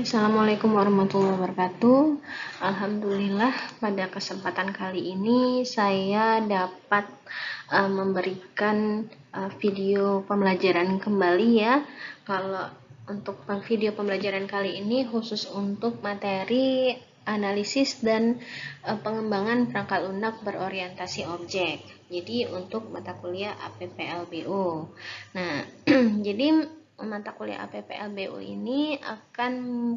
Assalamualaikum warahmatullahi wabarakatuh. Alhamdulillah, pada kesempatan kali ini saya dapat memberikan video pembelajaran kembali ya. Kalau untuk video pembelajaran kali ini khusus untuk materi analisis dan pengembangan perangkat lunak berorientasi objek. Jadi untuk mata kuliah APPLBO. Nah, jadi mata kuliah APPLBO ini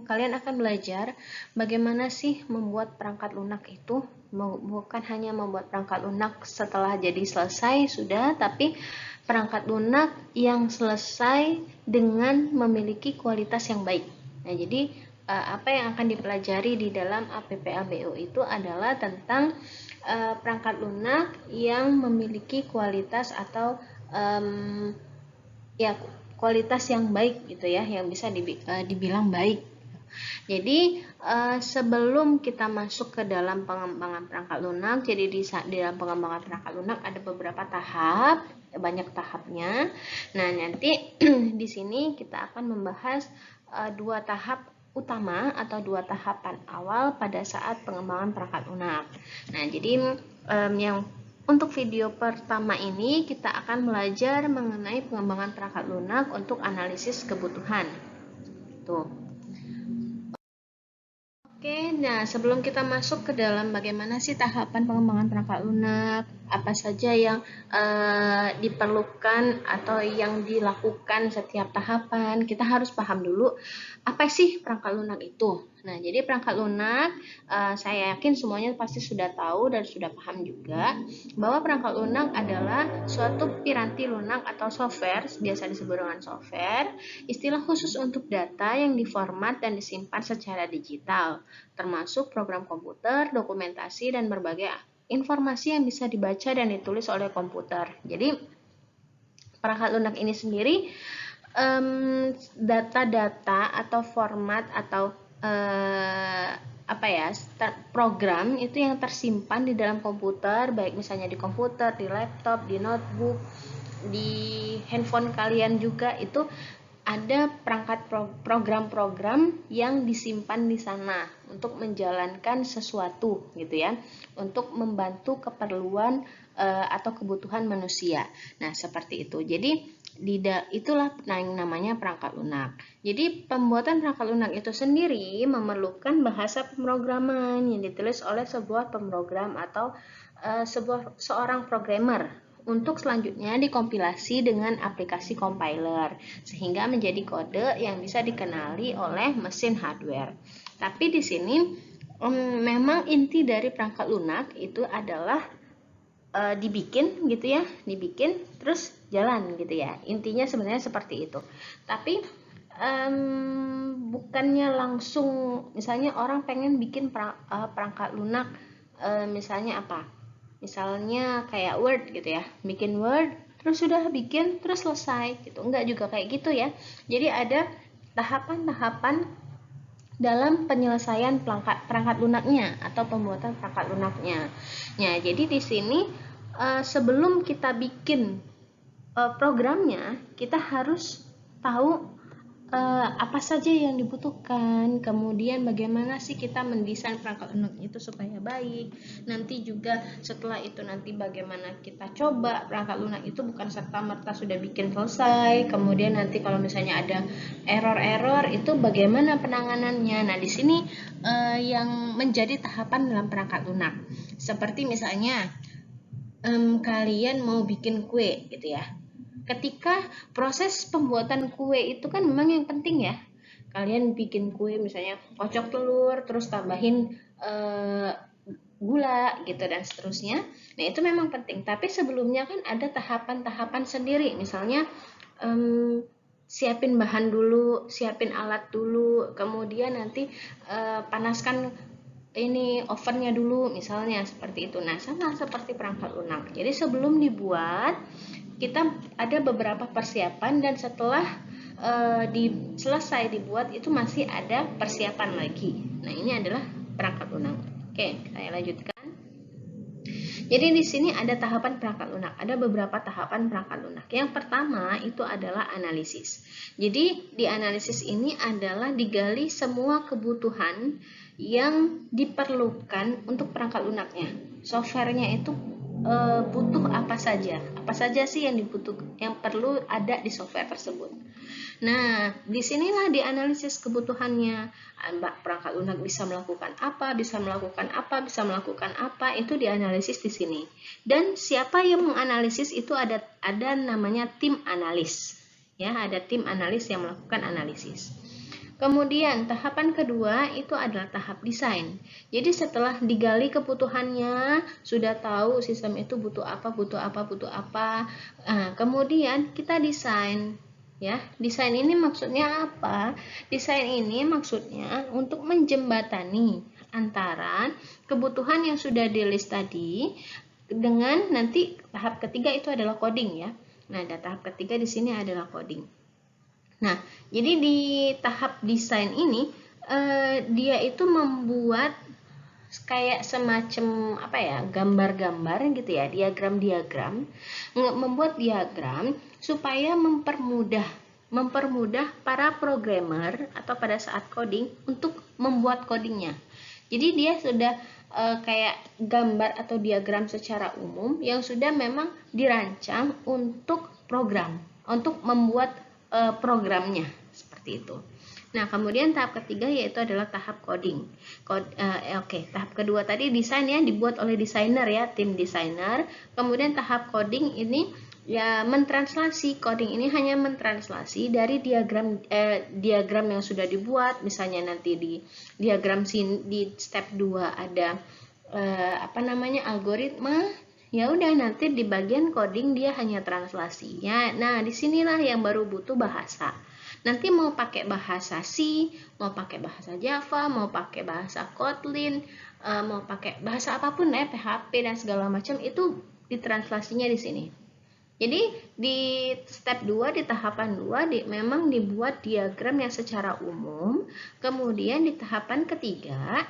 kalian akan belajar bagaimana sih membuat perangkat lunak itu, bukan hanya membuat perangkat lunak setelah jadi selesai sudah, tapi perangkat lunak yang selesai dengan memiliki kualitas yang baik. Nah, jadi apa yang akan dipelajari di dalam APPLBO itu adalah tentang perangkat lunak yang memiliki kualitas atau kualitas yang baik gitu ya, yang bisa dibilang baik. Jadi sebelum kita masuk ke dalam pengembangan perangkat lunak, jadi di dalam pengembangan perangkat lunak ada beberapa tahap, banyak tahapnya. Nah, nanti di sini kita akan membahas dua tahap utama atau dua tahapan awal pada saat pengembangan perangkat lunak. Nah, jadi yang untuk video pertama ini kita akan belajar mengenai pengembangan perangkat lunak untuk analisis kebutuhan. Tuh. Oke, nah sebelum kita masuk ke dalam bagaimana sih tahapan pengembangan perangkat lunak, apa saja yang diperlukan atau yang dilakukan setiap tahapan, kita harus paham dulu apa sih perangkat lunak itu. Nah, jadi perangkat lunak saya yakin semuanya pasti sudah tahu dan sudah paham juga bahwa perangkat lunak adalah suatu piranti lunak atau software, biasa disebut dengan software, istilah khusus untuk data yang diformat dan disimpan secara digital, termasuk program komputer, dokumentasi, dan berbagai informasi yang bisa dibaca dan ditulis oleh komputer. Jadi perangkat lunak ini sendiri data-data atau format atau program itu yang tersimpan di dalam komputer, baik misalnya di komputer, di laptop, di notebook, di handphone kalian juga, itu ada perangkat program-program yang disimpan di sana untuk menjalankan sesuatu gitu ya, untuk membantu keperluan atau kebutuhan manusia. Nah, seperti itu. Jadi itulah yang namanya perangkat lunak. Jadi pembuatan perangkat lunak itu sendiri memerlukan bahasa pemrograman yang ditulis oleh sebuah pemrogram atau seorang programmer, untuk selanjutnya dikompilasi dengan aplikasi compiler sehingga menjadi kode yang bisa dikenali oleh mesin hardware. Tapi di sini memang inti dari perangkat lunak itu adalah dibikin gitu ya, dibikin terus jalan gitu ya. Intinya sebenarnya seperti itu. Tapi bukannya langsung, misalnya orang pengen bikin perangkat lunak, misalnya apa? Misalnya kayak Word gitu ya, bikin Word terus sudah bikin terus selesai gitu. Enggak juga kayak gitu ya. Jadi ada tahapan-tahapan dalam penyelesaian perangkat lunaknya atau pembuatan perangkat lunaknya. Nah, jadi di sini sebelum kita bikin programnya, kita harus tahu apa saja yang dibutuhkan, kemudian bagaimana sih kita mendesain perangkat lunak itu supaya baik. Nanti juga setelah itu nanti bagaimana kita coba perangkat lunak itu bukan serta-merta sudah bikin selesai, kemudian nanti kalau misalnya ada error-error itu bagaimana penanganannya. Nah, di sini yang menjadi tahapan dalam perangkat lunak. Seperti misalnya kalian mau bikin kue gitu ya. Ketika proses pembuatan kue itu kan memang yang penting ya. Kalian bikin kue misalnya kocok telur, terus tambahin gula gitu dan seterusnya. Nah, itu memang penting. Tapi sebelumnya kan ada tahapan-tahapan sendiri. Misalnya siapin bahan dulu, siapin alat dulu, kemudian nanti panaskan ini ovennya dulu misalnya, seperti itu. Nah, sama seperti perangkat lunak. Jadi sebelum dibuat kita ada beberapa persiapan, dan setelah selesai dibuat itu masih ada persiapan lagi. Nah, ini adalah perangkat lunak. Oke, saya lanjutkan. Jadi di sini ada tahapan perangkat lunak, ada beberapa tahapan perangkat lunak. Yang pertama itu adalah analisis. Jadi di analisis ini adalah digali semua kebutuhan yang diperlukan untuk perangkat lunaknya. Softwarenya itu butuh apa saja sih yang perlu ada di software tersebut. Nah, disinilah dianalisis kebutuhannya. Perangkat lunak bisa melakukan apa, itu dianalisis di sini. Dan siapa yang menganalisis itu ada namanya tim analis. Ya, ada tim analis yang melakukan analisis. Kemudian tahapan kedua itu adalah tahap desain. Jadi setelah digali kebutuhannya, sudah tahu sistem itu butuh apa. Kemudian kita desain. Ya, desain ini maksudnya apa? Desain ini maksudnya untuk menjembatani antara kebutuhan yang sudah di list tadi dengan nanti tahap ketiga itu adalah coding ya. Nah, tahap ketiga di sini adalah coding. Nah, jadi di tahap desain ini dia itu membuat kayak semacam gambar-gambar gitu ya, diagram, membuat diagram supaya mempermudah para programmer atau pada saat coding untuk membuat codingnya. Jadi dia sudah kayak gambar atau diagram secara umum yang sudah memang dirancang untuk program, untuk membuat programnya seperti itu. Nah, kemudian tahap ketiga yaitu adalah tahap coding. Tahap kedua tadi desain ya, dibuat oleh desainer ya, tim desainer. Kemudian tahap coding ini ya mentranslasi. Coding ini hanya mentranslasi dari diagram yang sudah dibuat. Misalnya nanti di diagram di step 2 ada algoritma. Ya udah, nanti di bagian coding dia hanya translasinya. Nah, disinilah yang baru butuh bahasa. Nanti mau pakai bahasa C, mau pakai bahasa Java, mau pakai bahasa Kotlin, mau pakai bahasa apapun ya, PHP dan segala macam, itu ditranslasinya di sini. Jadi di step 2, di tahapan 2 memang dibuat diagram yang secara umum. Kemudian di tahapan ketiga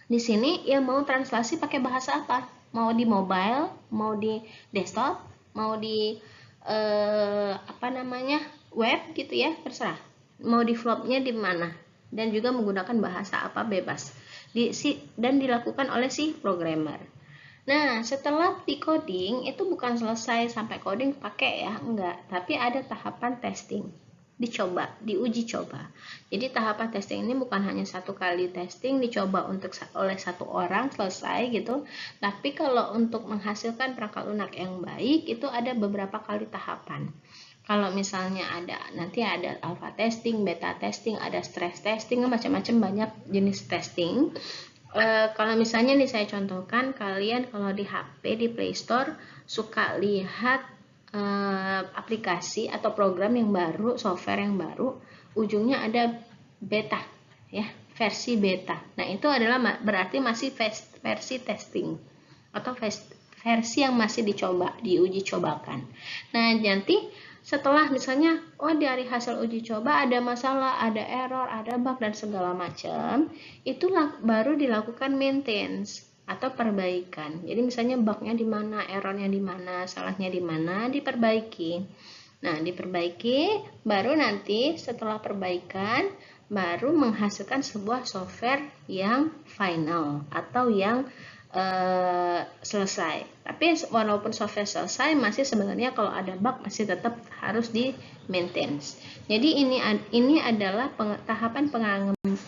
di sini yang mau translasi pakai bahasa apa? Mau di mobile, mau di desktop, mau di web gitu ya, terserah. Mau di flopnya di mana, dan juga menggunakan bahasa apa, bebas. Dan dilakukan oleh si programmer. Nah, setelah di coding itu bukan selesai sampai coding pakai ya, enggak, tapi ada tahapan testing. Diuji coba. Jadi tahapan testing ini bukan hanya satu kali testing dicoba oleh satu orang selesai gitu, tapi kalau untuk menghasilkan perangkat lunak yang baik itu ada beberapa kali tahapan. Kalau misalnya nanti ada alpha testing, beta testing, ada stress testing, macam-macam banyak jenis testing. Kalau misalnya nih saya contohkan, kalian kalau di HP di Play Store suka lihat aplikasi atau program yang baru, software yang baru, ujungnya ada beta ya, versi beta. Nah, itu adalah berarti masih versi testing atau versi yang masih diuji cobakan. Nah, nanti setelah misalnya dari hasil uji coba ada masalah, ada error, ada bug dan segala macam, itu baru dilakukan maintenance atau perbaikan. Jadi misalnya bugnya di mana, errornya di mana, salahnya di mana, diperbaiki. Nah, diperbaiki, baru nanti setelah perbaikan baru menghasilkan sebuah software yang final atau yang selesai. Tapi walaupun software selesai, masih sebenarnya kalau ada bug masih tetap harus di maintenance. Jadi ini adalah tahapan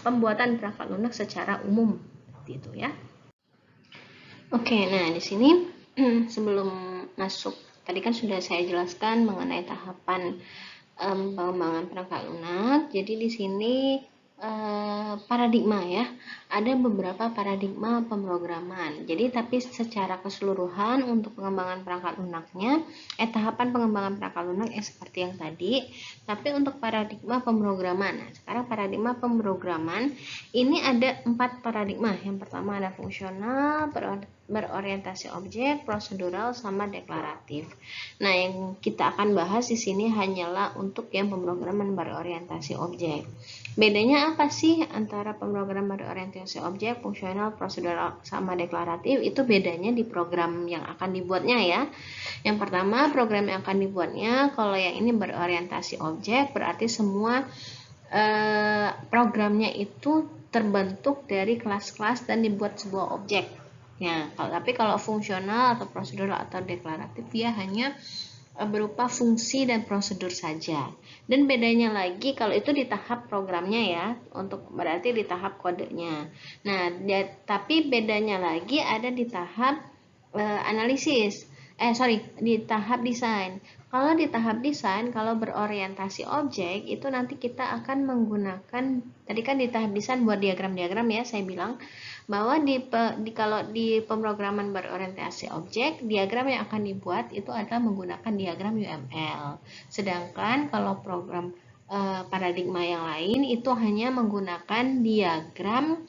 pembuatan perangkat lunak secara umum, gitu ya. Oke, nah di sini sebelum masuk, tadi kan sudah saya jelaskan mengenai tahapan pengembangan perangkat lunak. Jadi di sini paradigma ya, ada beberapa paradigma pemrograman. Jadi tapi secara keseluruhan untuk pengembangan perangkat lunaknya, tahapan pengembangan perangkat lunak seperti yang tadi. Tapi untuk paradigma pemrograman, nah sekarang paradigma pemrograman ini ada 4 paradigma. Yang pertama ada fungsional, berorientasi objek, prosedural, sama deklaratif. Nah, yang kita akan bahas di sini hanyalah untuk yang pemrograman berorientasi objek. Bedanya apa sih antara pemrograman berorientasi objek, fungsional, prosedural, sama deklaratif? Itu bedanya di program yang akan dibuatnya ya. Yang pertama, program yang akan dibuatnya, kalau yang ini berorientasi objek, berarti semua programnya itu terbentuk dari kelas-kelas dan dibuat sebuah objek. Ya, tapi kalau fungsional atau prosedural atau deklaratif dia hanya berupa fungsi dan prosedur saja. Dan bedanya lagi kalau itu di tahap programnya ya, untuk berarti di tahap kodenya. Nah, tapi bedanya lagi ada di tahap analisis. Di tahap desain. Kalau di tahap desain, kalau berorientasi objek, itu nanti kita akan menggunakan, tadi kan di tahap desain buat diagram-diagram ya, saya bilang, bahwa kalau di pemrograman berorientasi objek, diagram yang akan dibuat itu adalah menggunakan diagram UML. Sedangkan kalau program paradigma yang lain, itu hanya menggunakan diagram,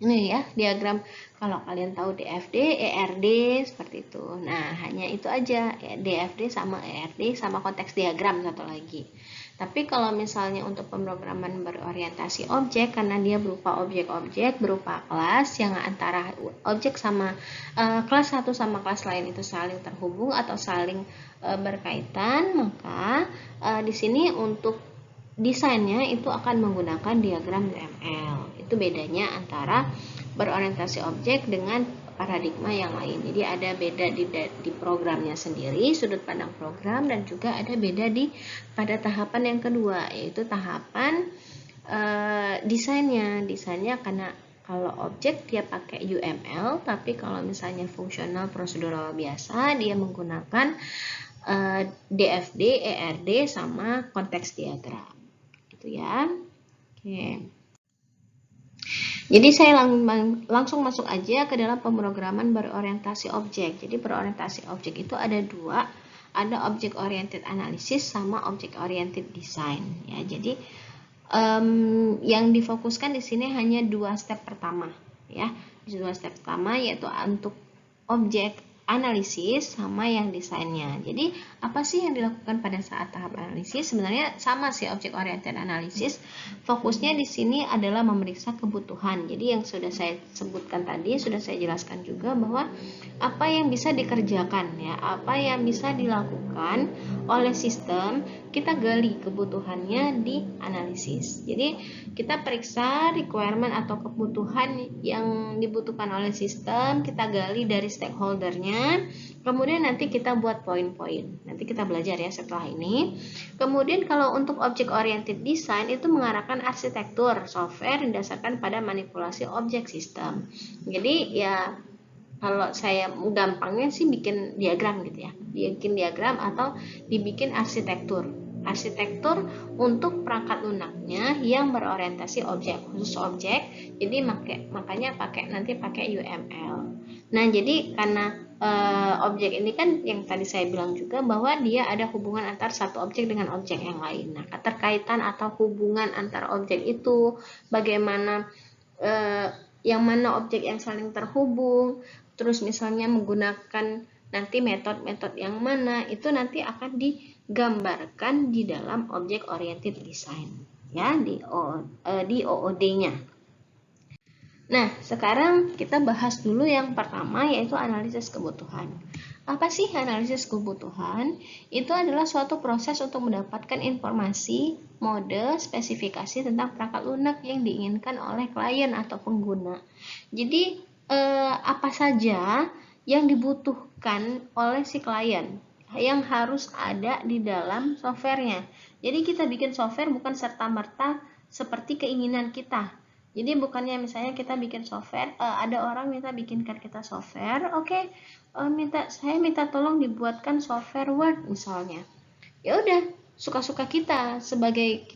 ini ya, diagram kalau kalian tahu DFD, ERD seperti itu. Nah, hanya itu aja, DFD sama ERD sama konteks diagram satu lagi. Tapi kalau misalnya untuk pemrograman berorientasi objek, karena dia berupa objek-objek, berupa kelas yang antara objek sama kelas satu sama kelas lain itu saling terhubung atau saling berkaitan, maka di sini untuk desainnya itu akan menggunakan diagram UML. Itu bedanya antara berorientasi objek dengan paradigma yang lain. Jadi ada beda di programnya sendiri, sudut pandang program, dan juga ada beda pada tahapan yang kedua, yaitu tahapan desainnya. Desainnya karena kalau objek dia pakai UML, tapi kalau misalnya fungsional prosedural biasa dia menggunakan DFD, ERD, sama konteks diagram. Gitu ya. Oke. Jadi saya langsung masuk aja ke dalam pemrograman berorientasi objek. Jadi berorientasi objek itu ada dua, ada object oriented analysis sama object oriented design. Ya, jadi yang difokuskan di sini hanya dua step pertama. Ya, dua step pertama yaitu untuk objek analisis sama yang desainnya. Jadi apa sih yang dilakukan pada saat tahap analisis? Sebenarnya sama sih object oriented analysis. Fokusnya di sini adalah memeriksa kebutuhan. Jadi yang sudah saya sebutkan tadi, sudah saya jelaskan juga bahwa apa yang bisa dikerjakan ya, apa yang bisa dilakukan oleh sistem, kita gali kebutuhannya di analisis. Jadi kita periksa requirement atau kebutuhan yang dibutuhkan oleh sistem, kita gali dari stakeholdernya, kemudian nanti kita buat poin-poin. Nanti kita belajar ya setelah ini. Kemudian kalau untuk object oriented design itu mengarahkan arsitektur software didasarkan pada manipulasi objek sistem. Jadi ya kalau saya gampangnya sih bikin diagram gitu ya, bikin diagram atau dibikin arsitektur untuk perangkat lunaknya yang berorientasi objek, khusus objek. Jadi makanya nanti pakai UML. Nah, jadi karena objek ini kan yang tadi saya bilang juga bahwa dia ada hubungan antar satu objek dengan objek yang lain. Nah, keterkaitan atau hubungan antar objek itu bagaimana, yang mana objek yang saling terhubung, terus misalnya menggunakan nanti metode-metode yang mana, itu nanti akan digambarkan di dalam object oriented design ya, di OOD-nya. Nah, sekarang kita bahas dulu yang pertama, yaitu analisis kebutuhan. Apa sih analisis kebutuhan? Itu adalah suatu proses untuk mendapatkan informasi, mode, spesifikasi tentang perangkat lunak yang diinginkan oleh klien atau pengguna. Jadi apa saja yang dibutuhkan oleh si klien yang harus ada di dalam softwarenya. Jadi kita bikin software bukan serta-merta seperti keinginan kita. Jadi bukannya misalnya kita bikin software, ada orang minta bikinkan kita software, oke, saya minta tolong dibuatkan software Word misalnya. Ya udah, suka-suka kita sebagai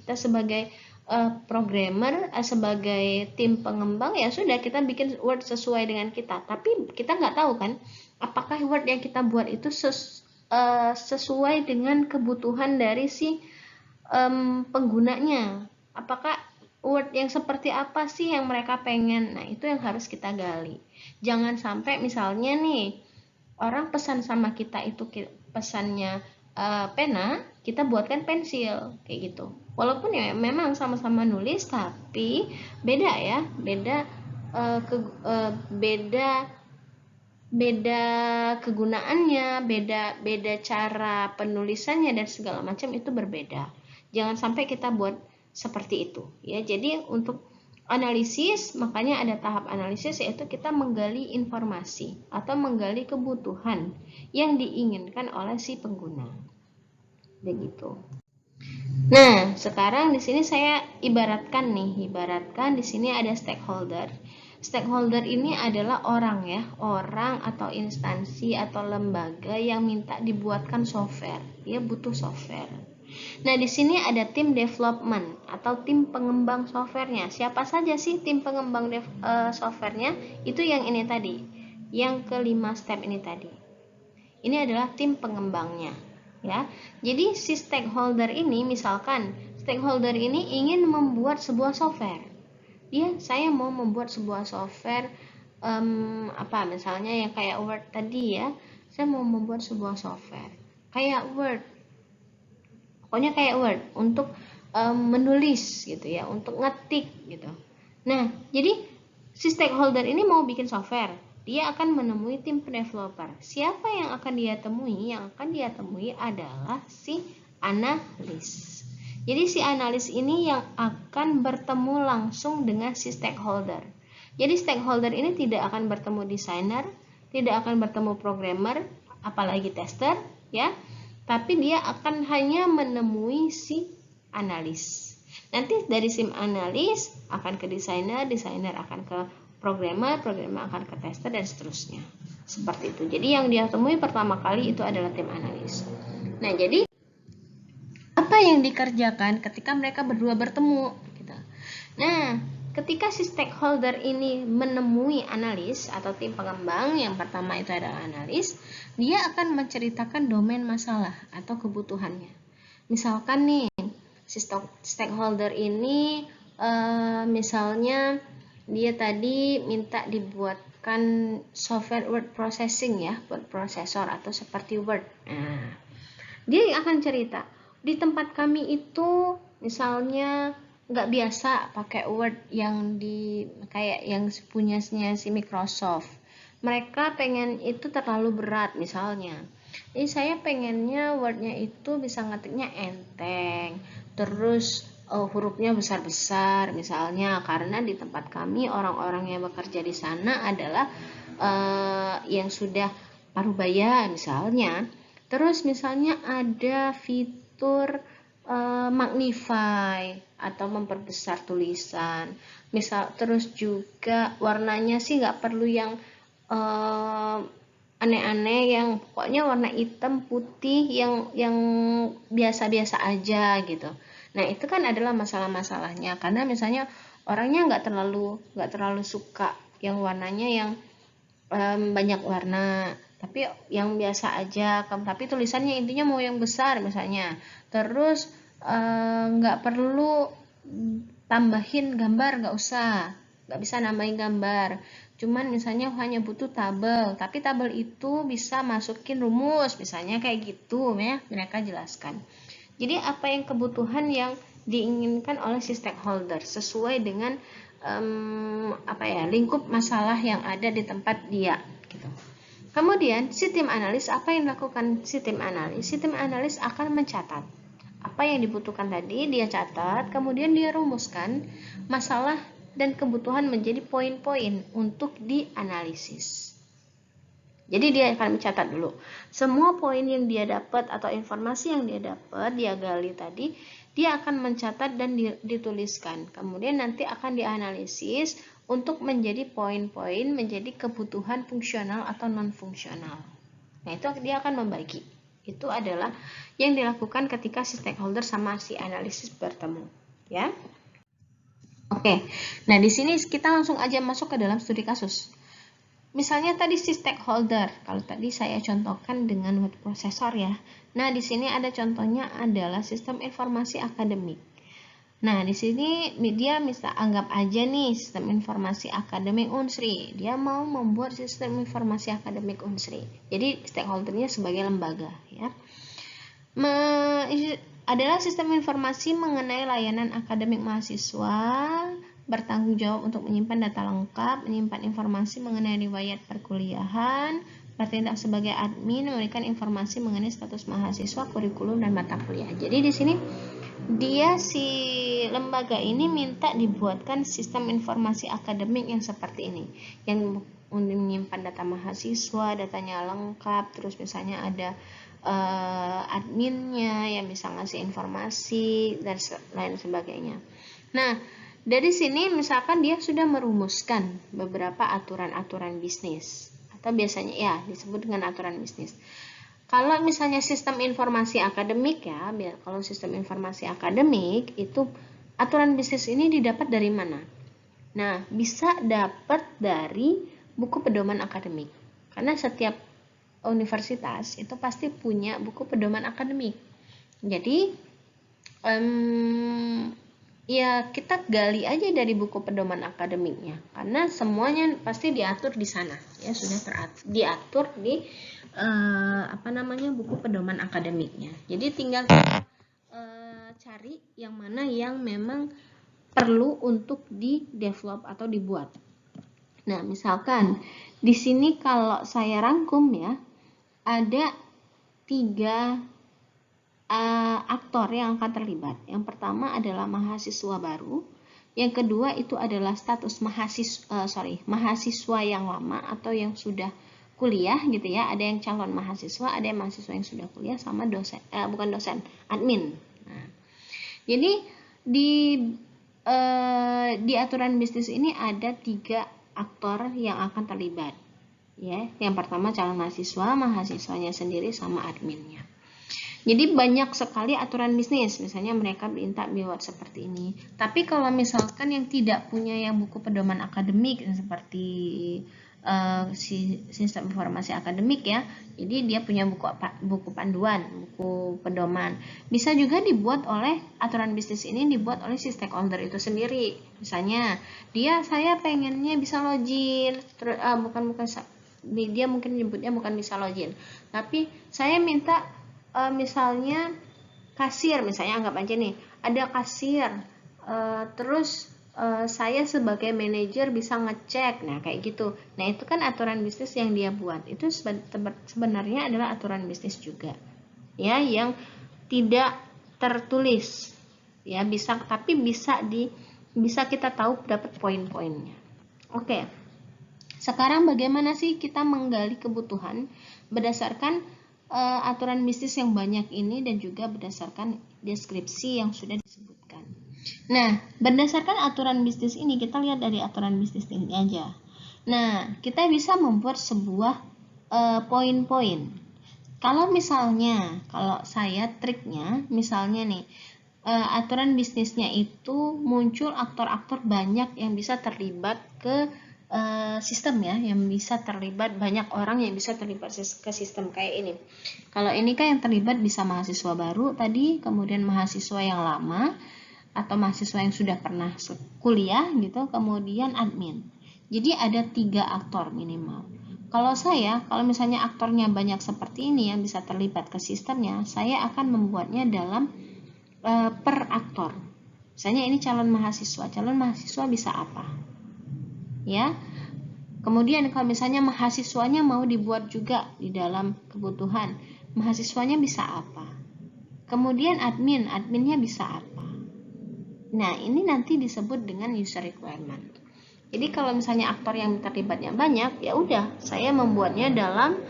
programmer, sebagai tim pengembang, ya sudah kita bikin Word sesuai dengan kita. Tapi kita nggak tahu kan, apakah Word yang kita buat itu sesuai dengan kebutuhan dari si penggunanya. Apakah word yang seperti apa sih yang mereka pengen. Nah, itu yang harus kita gali. Jangan sampai misalnya nih, orang pesan sama kita itu pesannya pena, kita buatkan pensil, kayak gitu. Walaupun ya memang sama-sama nulis, tapi beda ya, beda kegunaannya, beda cara penulisannya dan segala macam itu berbeda. Jangan sampai kita buat seperti itu ya. Jadi untuk analisis, makanya ada tahap analisis, yaitu kita menggali informasi atau menggali kebutuhan yang diinginkan oleh si pengguna. Begitu. Nah, sekarang di sini saya ibaratkan di sini ada stakeholder. Stakeholder ini adalah orang ya, orang atau instansi atau lembaga yang minta dibuatkan software. Dia butuh software. Nah, di sini ada tim development atau tim pengembang softwarenya. Siapa saja sih tim pengembang softwarenya? Itu yang ini tadi, yang kelima step ini tadi. Ini adalah tim pengembangnya, ya. Jadi si stakeholder ini, misalkan stakeholder ini ingin membuat sebuah software. Saya mau membuat sebuah software misalnya yang kayak Word tadi ya. Saya mau membuat sebuah software kayak Word. Pokoknya kayak Word untuk menulis gitu ya, untuk ngetik gitu. Nah, jadi si stakeholder ini mau bikin software, dia akan menemui tim developer. Siapa yang akan dia temui? Yang akan dia temui adalah si analis. Jadi si analis ini yang akan bertemu langsung dengan si stakeholder. Jadi stakeholder ini tidak akan bertemu desainer, tidak akan bertemu programmer, apalagi tester, ya. Tapi dia akan hanya menemui si analis. Nanti dari sim analis akan ke desainer, desainer akan ke programmer, programmer akan ke tester, dan seterusnya. Seperti itu. Jadi yang dia temui pertama kali itu adalah tim analis. Nah, jadi apa yang dikerjakan ketika mereka berdua bertemu? Gitu. Nah, ketika si stakeholder ini menemui analis atau tim pengembang, yang pertama itu adalah analis, dia akan menceritakan domain masalah atau kebutuhannya. Misalkan nih, si stakeholder ini misalnya dia tadi minta dibuatkan software word processing ya, word processor atau seperti Word. Nah, dia akan cerita, di tempat kami itu misalnya nggak biasa pakai Word yang kayak yang punyanya si Microsoft. Mereka pengen itu terlalu berat misalnya. Jadi saya pengennya Word-nya itu bisa ngetiknya enteng, terus hurufnya besar-besar misalnya, karena di tempat kami orang-orang yang bekerja di sana adalah yang sudah parubaya misalnya. Terus misalnya ada fitur magnify atau memperbesar tulisan. Terus juga warnanya sih nggak perlu yang aneh-aneh, yang pokoknya warna hitam putih yang biasa-biasa aja gitu. Nah, itu kan adalah masalah-masalahnya, karena misalnya orangnya nggak terlalu suka yang warnanya yang banyak warna, tapi yang biasa aja, tapi tulisannya intinya mau yang besar misalnya. Terus nggak perlu tambahin gambar, nggak usah, nggak bisa nambahin gambar, cuman misalnya hanya butuh tabel, tapi tabel itu bisa masukin rumus misalnya, kayak gitu ya mereka jelaskan. Jadi apa yang kebutuhan yang diinginkan oleh si stakeholder sesuai dengan lingkup masalah yang ada di tempat dia gitu. Kemudian si tim analis, apa yang dilakukan si tim analis? Si tim analis akan mencatat apa yang dibutuhkan tadi, dia catat, kemudian dia rumuskan masalah dan kebutuhan menjadi poin-poin untuk dianalisis. Jadi dia akan mencatat dulu semua poin yang dia dapat atau informasi yang dia dapat, dia gali tadi, dia akan mencatat dan dituliskan. Kemudian nanti akan dianalisis untuk menjadi poin-poin, menjadi kebutuhan fungsional atau non-fungsional. Nah, itu dia akan membagi. Itu adalah yang dilakukan ketika si stakeholder sama si analisis bertemu, ya. Oke. Nah, di sini kita langsung aja masuk ke dalam studi kasus. Misalnya tadi si stakeholder, kalau tadi saya contohkan dengan word processor ya. Nah, di sini ada contohnya adalah sistem informasi akademik. Nah, di sini dia misal anggap aja nih sistem informasi akademik Unsri. Dia mau membuat sistem informasi akademik Unsri. Jadi stakeholdernya sebagai lembaga, ya. Adalah sistem informasi mengenai layanan akademik mahasiswa, bertanggung jawab untuk menyimpan data lengkap, menyimpan informasi mengenai riwayat perkuliahan, bertindak sebagai admin, memberikan informasi mengenai status mahasiswa, kurikulum dan mata kuliah. Jadi di sini dia si lembaga ini minta dibuatkan sistem informasi akademik yang seperti ini, yang menyimpan data mahasiswa, datanya lengkap, terus misalnya ada adminnya yang bisa ngasih informasi dan lain sebagainya. Nah, dari sini misalkan dia sudah merumuskan beberapa aturan-aturan bisnis, atau biasanya ya disebut dengan aturan bisnis. Kalau misalnya sistem informasi akademik ya, kalau sistem informasi akademik itu aturan bisnis ini didapat dari mana? Nah, bisa dapat dari buku pedoman akademik. Karena setiap universitas itu pasti punya buku pedoman akademik. Jadi, ya kita gali aja dari buku pedoman akademiknya, karena semuanya pasti diatur di sana, ya sudah diatur di buku pedoman akademiknya. Jadi tinggal cari yang mana yang memang perlu untuk di develop atau dibuat. Nah, misalkan di sini kalau saya rangkum ya, ada 3 aktor yang akan terlibat. Yang pertama adalah mahasiswa baru, yang kedua itu adalah status mahasiswa yang lama atau yang sudah kuliah gitu ya. Ada yang calon mahasiswa, ada yang mahasiswa yang sudah kuliah, sama admin. Nah, jadi di aturan bisnis ini ada 3 aktor yang akan terlibat. Ya, yang pertama calon mahasiswa, mahasiswanya sendiri, sama adminnya. Jadi banyak sekali aturan bisnis, misalnya mereka minta buat seperti ini. Tapi kalau misalkan yang tidak punya yang buku pedoman akademik seperti sistem informasi akademik ya, jadi dia punya buku panduan, buku pedoman. Bisa juga dibuat oleh aturan bisnis ini dibuat oleh si stakeholder itu sendiri. Misalnya saya pengennya bisa login, dia mungkin nyebutnya bukan bisa login, tapi saya minta misalnya kasir, misalnya anggap aja nih ada kasir, terus saya sebagai manajer bisa ngecek, nah kayak gitu. Nah itu kan aturan bisnis yang dia buat, itu sebenarnya adalah aturan bisnis juga ya, yang tidak tertulis ya, tapi bisa kita tahu dapat poin-poinnya. Oke, sekarang bagaimana sih kita menggali kebutuhan berdasarkan aturan bisnis yang banyak ini dan juga berdasarkan deskripsi yang sudah disebutkan. Nah, berdasarkan aturan bisnis ini, kita lihat dari aturan bisnis ini aja. Nah, kita bisa membuat sebuah poin-poin. Kalau saya triknya, misalnya nih, aturan bisnisnya itu muncul aktor-aktor banyak yang bisa terlibat ke sistem ya, yang bisa terlibat banyak orang yang bisa terlibat ke sistem kayak ini. Kalau ini kan yang terlibat bisa mahasiswa baru tadi, kemudian mahasiswa yang lama atau mahasiswa yang sudah pernah kuliah gitu, kemudian admin. Jadi ada 3 aktor minimal. Kalau misalnya aktornya banyak seperti ini yang bisa terlibat ke sistemnya, saya akan membuatnya dalam per aktor. Misalnya ini calon mahasiswa bisa apa? Ya. Kemudian kalau misalnya mahasiswanya mau dibuat juga di dalam kebutuhan, mahasiswanya bisa apa? Kemudian adminnya bisa apa? Nah, ini nanti disebut dengan user requirement. Jadi kalau misalnya aktor yang terlibatnya banyak, ya udah saya membuatnya dalam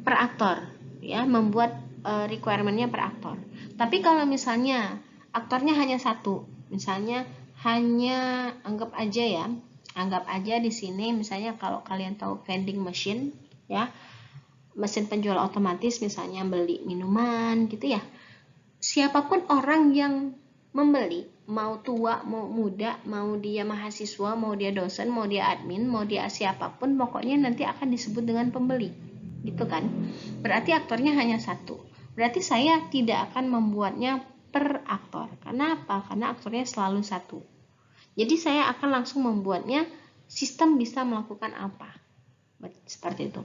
per aktor, ya, membuat requirement-nya per aktor. Tapi kalau misalnya aktornya hanya satu, misalnya hanya anggap aja di sini misalnya kalau kalian tahu vending machine ya, mesin penjual otomatis, misalnya beli minuman gitu ya. Siapapun orang yang membeli, mau tua, mau muda, mau dia mahasiswa, mau dia dosen, mau dia admin, mau dia siapapun, pokoknya nanti akan disebut dengan pembeli. Gitu kan? Berarti aktornya hanya satu. Berarti saya tidak akan membuatnya per aktor. Karena apa? Karena aktornya selalu satu. Jadi saya akan langsung membuatnya sistem bisa melakukan apa. Seperti itu.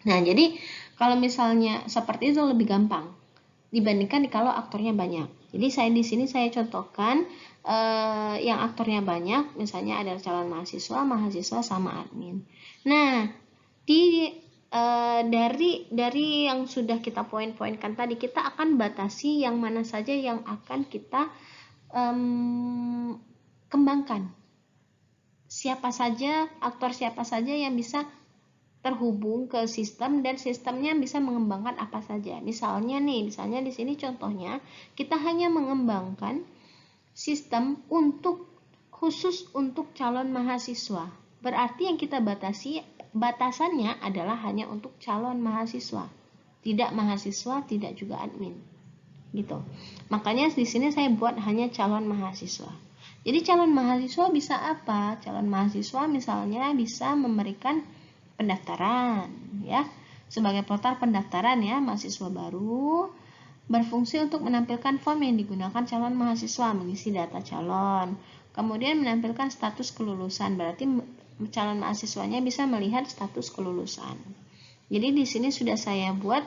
Nah, jadi kalau misalnya seperti itu lebih gampang dibandingkan kalau aktornya banyak. Jadi di sini saya contohkan yang aktornya banyak, misalnya adalah calon mahasiswa sama admin. Nah, dari yang sudah kita poin-poinkan tadi, kita akan batasi yang mana saja yang akan kita kembangkan. Aktor siapa saja yang bisa terhubung ke sistem dan sistemnya bisa mengembangkan apa saja. Misalnya di sini contohnya kita hanya mengembangkan sistem khusus untuk calon mahasiswa. Berarti yang kita batasannya adalah hanya untuk calon mahasiswa. Tidak mahasiswa, tidak juga admin. Gitu. Makanya di sini saya buat hanya calon mahasiswa. Jadi calon mahasiswa bisa apa? Calon mahasiswa misalnya bisa memberikan pendaftaran, ya, sebagai portal pendaftaran ya mahasiswa baru, berfungsi untuk menampilkan form yang digunakan calon mahasiswa mengisi data calon, kemudian menampilkan status kelulusan, berarti calon mahasiswanya bisa melihat status kelulusan. Jadi di sini sudah saya buat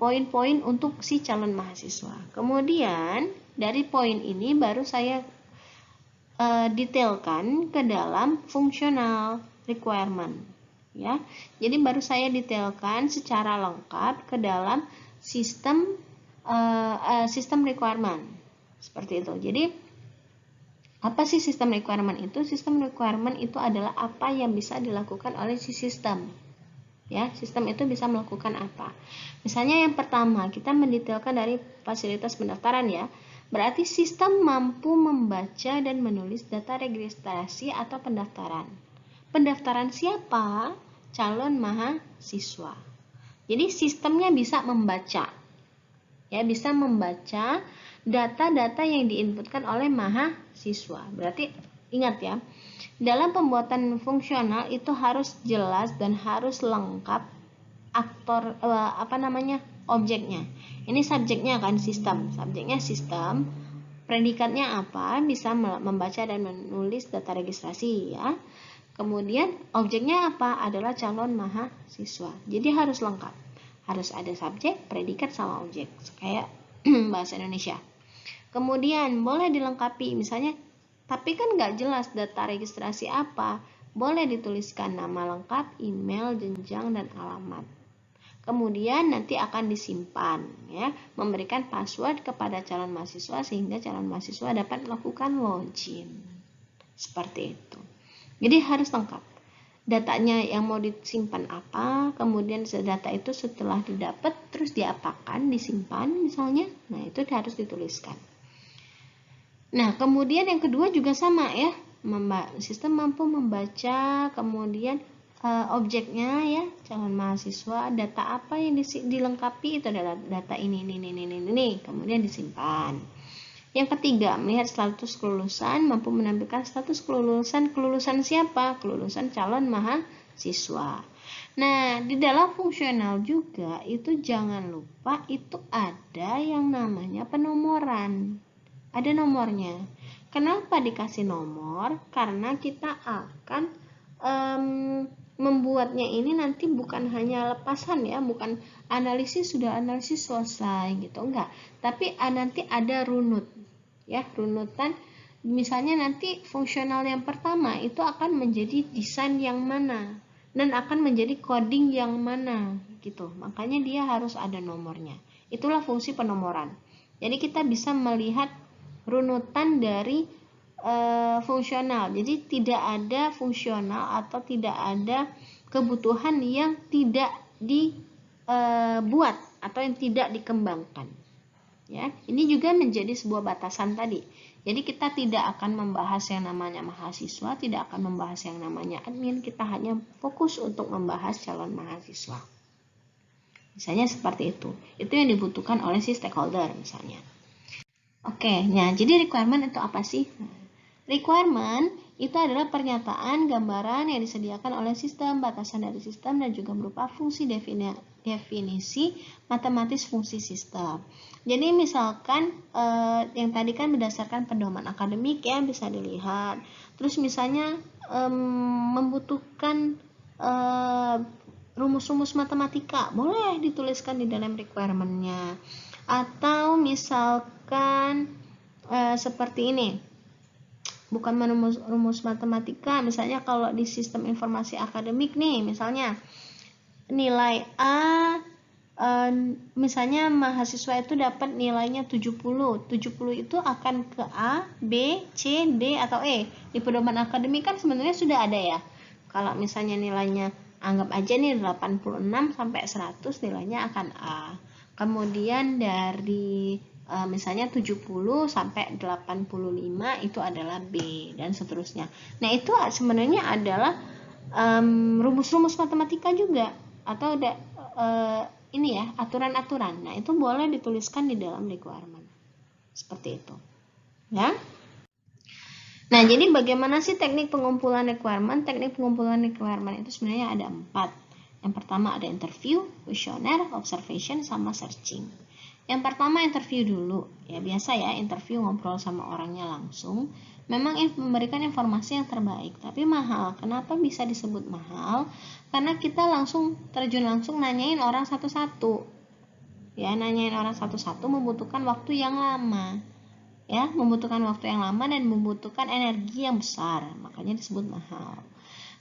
poin-poin untuk si calon mahasiswa. Kemudian dari poin ini baru saya detailkan ke dalam fungsional requirement, ya. Jadi baru saya detailkan secara lengkap ke dalam sistem requirement seperti itu. Jadi apa sih sistem requirement itu? Sistem requirement itu adalah apa yang bisa dilakukan oleh si sistem. Ya, sistem itu bisa melakukan apa? Misalnya yang pertama kita mendetailkan dari fasilitas pendaftaran ya. Berarti sistem mampu membaca dan menulis data registrasi atau pendaftaran. Pendaftaran siapa? Calon mahasiswa. Jadi sistemnya bisa membaca. Ya, bisa membaca data-data yang diinputkan oleh mahasiswa. Berarti ingat ya, dalam pembuatan fungsional itu harus jelas dan harus lengkap objeknya. Ini subjeknya kan sistem. Subjeknya sistem. Predikatnya apa? Bisa membaca dan menulis data registrasi ya. Kemudian objeknya apa? Adalah calon mahasiswa. Jadi harus lengkap. Harus ada subjek, predikat, sama objek. Kayak bahasa Indonesia. Kemudian boleh dilengkapi. Misalnya, tapi kan nggak jelas data registrasi apa. Boleh dituliskan nama lengkap, email, jenjang, dan alamat. Kemudian nanti akan disimpan. Ya, memberikan password kepada calon mahasiswa sehingga calon mahasiswa dapat melakukan login. Seperti itu. Jadi harus lengkap. Datanya yang mau disimpan apa, kemudian data itu setelah didapat terus diapakan, disimpan misalnya. Nah, itu harus dituliskan. Nah, kemudian yang kedua juga sama ya. Sistem mampu membaca, kemudian objeknya ya, calon mahasiswa, data apa yang dilengkapi itu adalah data ini, kemudian disimpan. Yang ketiga, melihat status kelulusan, mampu menampilkan status kelulusan siapa? Kelulusan calon mahasiswa. Nah, di dalam fungsional juga itu jangan lupa itu ada yang namanya penomoran. Ada nomornya. Kenapa dikasih nomor? Karena kita akan membuatnya ini nanti bukan hanya lepasan ya, bukan analisis sudah analisis selesai gitu, enggak. Tapi nanti ada runut. Ya, runutan. Misalnya nanti fungsional yang pertama itu akan menjadi desain yang mana dan akan menjadi coding yang mana gitu. Makanya dia harus ada nomornya. Itulah fungsi penomoran. Jadi kita bisa melihat runutan dari fungsional. Jadi tidak ada fungsional atau tidak ada kebutuhan yang tidak dibuat atau yang tidak dikembangkan. Ya, ini juga menjadi sebuah batasan tadi. Jadi kita tidak akan membahas yang namanya mahasiswa, tidak akan membahas yang namanya admin, kita hanya fokus untuk membahas calon mahasiswa. Misalnya seperti itu. Itu yang dibutuhkan oleh si stakeholder misalnya. Oke, nah jadi requirement itu apa sih? Requirement itu adalah pernyataan gambaran yang disediakan oleh sistem, batasan dari sistem, dan juga berupa fungsi definisi matematis fungsi sistem. Jadi misalkan yang tadi kan berdasarkan pedoman akademik ya, bisa dilihat. Terus misalnya membutuhkan rumus-rumus matematika, boleh dituliskan di dalam requirement-nya. Atau misalkan seperti ini, bukan rumus matematika, misalnya kalau di sistem informasi akademik nih, misalnya nilai A, misalnya mahasiswa itu dapat nilainya 70 itu akan ke A, B, C, D, atau E. Di pedoman akademik kan sebenarnya sudah ada ya. Kalau misalnya nilainya, anggap aja nih 86 sampai 100 nilainya akan A. Kemudian dari misalnya 70 sampai 85 itu adalah B, dan seterusnya. Nah, itu sebenarnya adalah rumus-rumus matematika juga, atau ini ya, aturan-aturan. Nah, itu boleh dituliskan di dalam requirement. Seperti itu. Ya. Nah, jadi bagaimana sih teknik pengumpulan requirement? Teknik pengumpulan requirement itu sebenarnya ada 4. Yang pertama ada interview, questionnaire, observation, sama searching. Yang pertama interview dulu. Ya, biasa ya, interview ngobrol sama orangnya langsung. Memang memberikan informasi yang terbaik, tapi mahal. Kenapa bisa disebut mahal? Karena kita terjun langsung nanyain orang satu-satu. Ya, nanyain orang satu-satu membutuhkan waktu yang lama. Ya, membutuhkan waktu yang lama dan membutuhkan energi yang besar, makanya disebut mahal.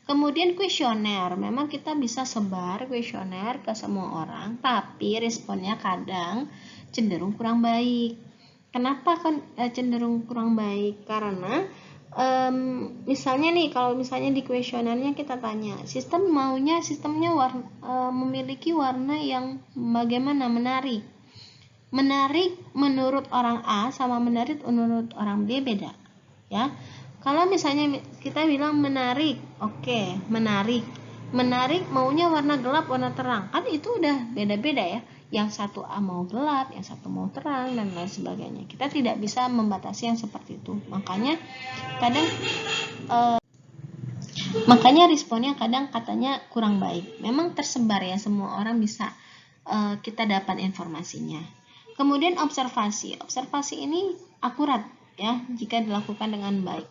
Kemudian kuesioner, memang kita bisa sebar kuesioner ke semua orang, tapi responnya kadang cenderung kurang baik. Kenapa kan cenderung kurang baik? Karena misalnya nih, kalau misalnya di kuesionernya kita tanya, sistemnya memiliki warna yang bagaimana, menarik. Menarik menurut orang A sama menarik menurut orang B beda, ya. Kalau misalnya kita bilang menarik, oke, menarik maunya warna gelap, warna terang, kan itu udah beda-beda ya. Yang satu A mau gelap, yang satu mau terang, dan lain sebagainya. Kita tidak bisa membatasi yang seperti itu. Makanya responnya kadang katanya kurang baik. Memang tersebar ya, semua orang bisa kita dapat informasinya. Kemudian observasi ini akurat ya jika dilakukan dengan baik.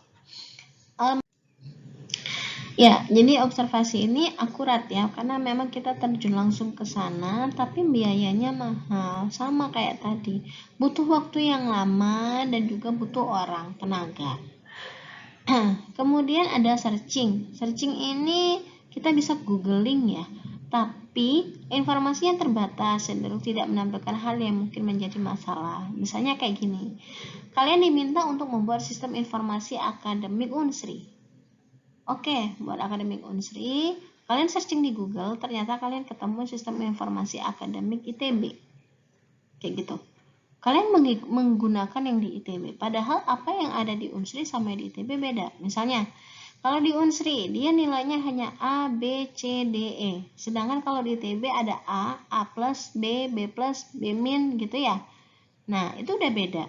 Ya, jadi observasi ini akurat ya, karena memang kita terjun langsung ke sana, tapi biayanya mahal, sama kayak tadi, butuh waktu yang lama dan juga butuh orang, tenaga. Kemudian ada searching ini kita bisa googling ya, tapi informasinya terbatas, cenderung tidak menampilkan hal yang mungkin menjadi masalah. Misalnya kayak gini, kalian diminta untuk membuat sistem informasi akademik Unsri. Oke, buat akademik Unsri, kalian searching di Google, ternyata kalian ketemu sistem informasi akademik ITB. Kayak gitu. Kalian menggunakan yang di ITB, padahal apa yang ada di Unsri sama di ITB beda. Misalnya, kalau di Unsri, dia nilainya hanya A, B, C, D, E. Sedangkan kalau di ITB ada A, A+, B, B+, B-, gitu ya. Nah, itu udah beda.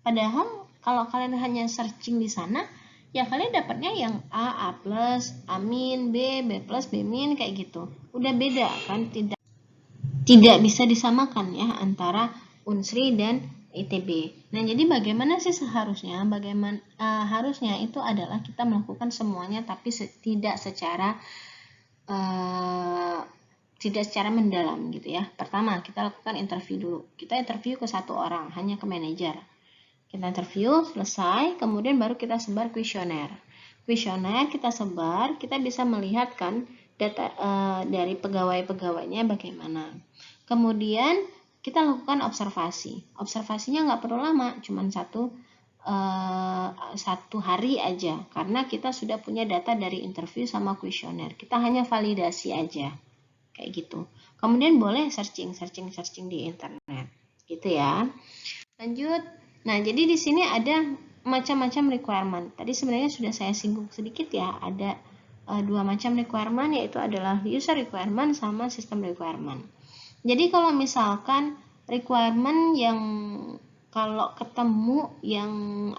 Padahal, kalau kalian hanya searching di sana, ya kalian dapatnya yang A, A+, A-, B, B+, B-, kayak gitu. Udah beda kan, tidak bisa disamakan ya antara Unsri dan ITB. Nah, jadi bagaimana sih seharusnya? Harusnya itu adalah kita melakukan semuanya, tapi tidak secara mendalam gitu ya. Pertama, kita lakukan interview dulu. Kita interview ke satu orang, hanya ke manajer. Kita interview, selesai, kemudian baru kita sebar kuesioner. Kuesioner kita sebar, kita bisa melihat kan data dari pegawai-pegawainya bagaimana. Kemudian kita lakukan observasi. Observasinya nggak perlu lama, cuma satu hari aja, karena kita sudah punya data dari interview sama kuesioner. Kita hanya validasi aja, kayak gitu. Kemudian boleh searching di internet, gitu ya. Lanjut. Nah, jadi di sini ada macam-macam requirement. Tadi sebenarnya sudah saya singgung sedikit ya, ada dua macam requirement, yaitu adalah user requirement sama system requirement. Jadi kalau misalkan requirement yang kalau ketemu yang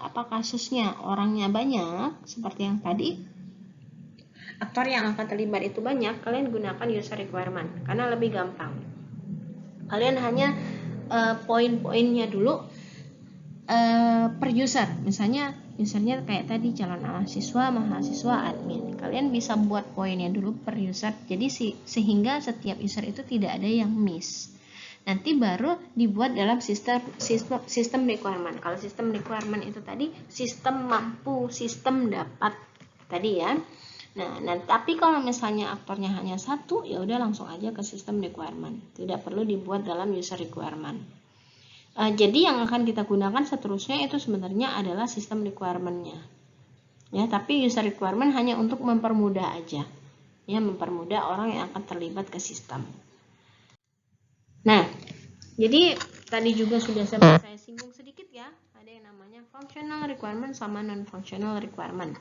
kasusnya orangnya banyak seperti yang tadi, aktor yang akan terlibat itu banyak, kalian gunakan user requirement karena lebih gampang. Kalian hanya poin-poinnya dulu per user. Misalnya usernya kayak tadi calon mahasiswa, admin. Kalian bisa buat poinnya dulu per user. Jadi sehingga setiap user itu tidak ada yang miss. Nanti baru dibuat dalam sistem requirement. Kalau sistem requirement itu tadi sistem mampu, sistem dapat tadi ya. Nah, tapi kalau misalnya aktornya hanya satu, ya udah langsung aja ke sistem requirement. Tidak perlu dibuat dalam user requirement. Jadi yang akan kita gunakan seterusnya itu sebenarnya adalah sistem requirement-nya. Ya, tapi user requirement hanya untuk mempermudah aja. Ya, mempermudah orang yang akan terlibat ke sistem. Nah, jadi tadi juga sudah saya singgung sedikit ya, ada yang namanya functional requirement sama non-functional requirement.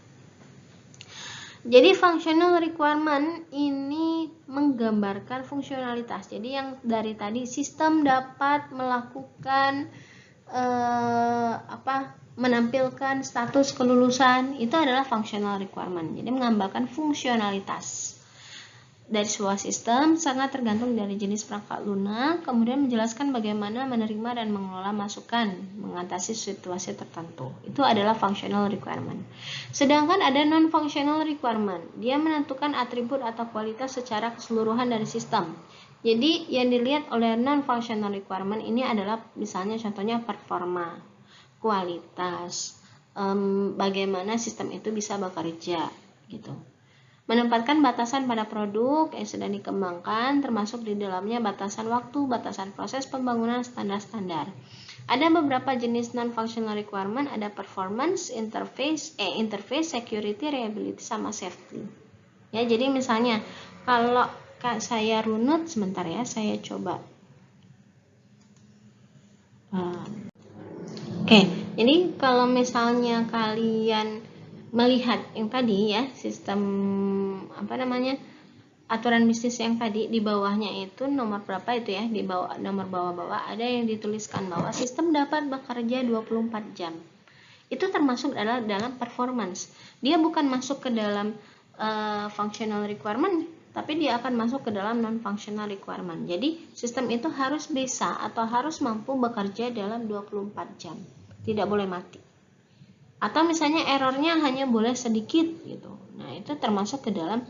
Jadi functional requirement ini menggambarkan fungsionalitas. Jadi yang dari tadi sistem dapat melakukan menampilkan status kelulusan, itu adalah functional requirement. Jadi menggambarkan fungsionalitas dari sebuah sistem sangat tergantung dari jenis perangkat lunak, kemudian menjelaskan bagaimana menerima dan mengelola masukan mengatasi situasi tertentu. Itu adalah functional requirement. Sedangkan ada non-functional requirement. Dia menentukan atribut atau kualitas secara keseluruhan dari sistem. Jadi yang dilihat oleh non-functional requirement ini adalah misalnya contohnya performa, kualitas, bagaimana sistem itu bisa bekerja gitu. Menempatkan batasan pada produk yang sedang dikembangkan, termasuk di dalamnya batasan waktu, batasan proses pembangunan, standar-standar. Ada beberapa jenis non-functional requirement, ada performance, interface, security, reliability, sama safety. Ya, jadi misalnya kalau saya runut sebentar ya, saya coba. Oke, jadi kalau misalnya kalian melihat yang tadi ya, sistem aturan bisnis yang tadi, di bawahnya itu nomor berapa itu ya, di bawah nomor bawah-bawah ada yang dituliskan bahwa sistem dapat bekerja 24 jam. Itu termasuk dalam performance. Dia bukan masuk ke dalam functional requirement, tapi dia akan masuk ke dalam non-functional requirement. Jadi sistem itu harus bisa atau harus mampu bekerja dalam 24 jam. Tidak boleh mati. Atau misalnya errornya hanya boleh sedikit gitu. Nah, itu termasuk ke dalam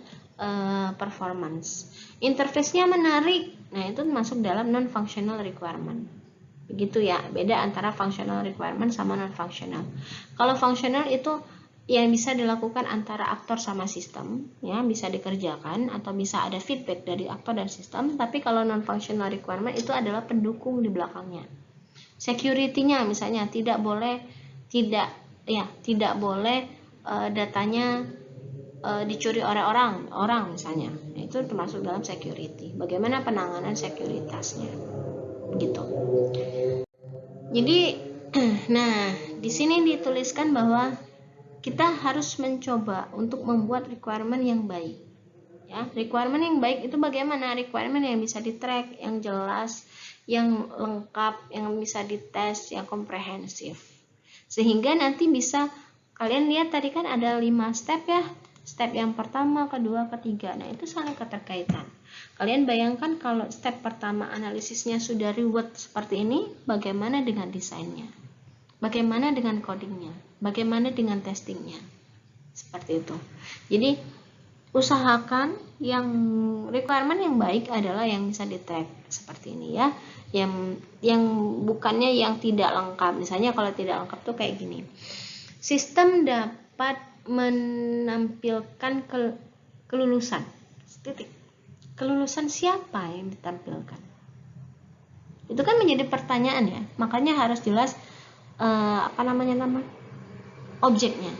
performance. Interface-nya menarik. Nah, itu masuk dalam non-functional requirement. Begitu ya, beda antara functional requirement sama non-functional. Kalau functional itu yang bisa dilakukan antara aktor sama sistem, ya, bisa dikerjakan atau bisa ada feedback dari aktor dan sistem. Tapi kalau non-functional requirement itu adalah pendukung di belakangnya. Security-nya misalnya tidak boleh datanya dicuri oleh orang misalnya. Itu termasuk dalam security. Bagaimana penanganan sekuritasnya, gitu. Jadi, nah di sini dituliskan bahwa kita harus mencoba untuk membuat requirement yang baik. Ya, requirement yang baik itu bagaimana? Requirement yang bisa di-track, yang jelas, yang lengkap, yang bisa dites, yang komprehensif. Sehingga nanti bisa kalian lihat tadi kan ada 5 step ya. Step yang pertama, kedua, ketiga. Nah, itu saling keterkaitan. Kalian bayangkan kalau step pertama analisisnya sudah reward seperti ini, bagaimana dengan desainnya? Bagaimana dengan codingnya? Bagaimana dengan testingnya? Seperti itu. Jadi, usahakan yang requirement yang baik adalah yang bisa di-track seperti ini ya. Yang bukannya yang tidak lengkap. Misalnya kalau tidak lengkap tuh kayak gini. Sistem dapat menampilkan kelulusan. Titik. Kelulusan siapa yang ditampilkan? Itu kan menjadi pertanyaan ya. Makanya harus jelas objeknya.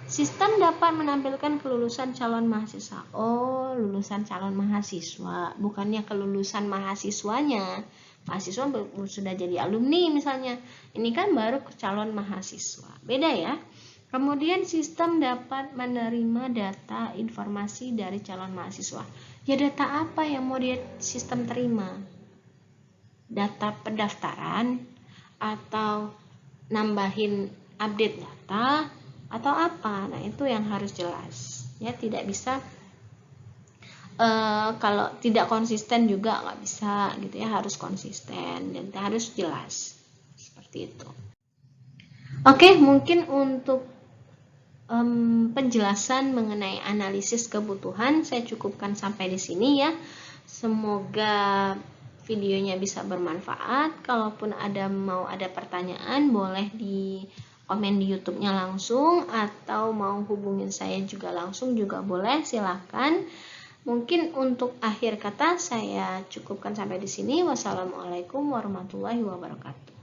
Sistem dapat menampilkan kelulusan calon mahasiswa. Oh, lulusan calon mahasiswa, bukannya kelulusan mahasiswanya. Mahasiswa sudah jadi alumni misalnya. Ini kan baru calon mahasiswa. Beda ya. Kemudian sistem dapat menerima data informasi dari calon mahasiswa. Ya, data apa yang mau sistem terima? Data pendaftaran atau nambahin update data atau apa. Nah, itu yang harus jelas. Ya, tidak bisa kalau tidak konsisten juga nggak bisa gitu ya, harus konsisten dan harus jelas seperti itu. Oke, mungkin untuk penjelasan mengenai analisis kebutuhan saya cukupkan sampai di sini ya. Semoga videonya bisa bermanfaat. Kalaupun mau ada pertanyaan, boleh di komen di YouTube-nya langsung, atau mau hubungin saya juga langsung juga boleh, silahkan. Mungkin untuk akhir kata saya cukupkan sampai di sini. Wassalamualaikum warahmatullahi wabarakatuh.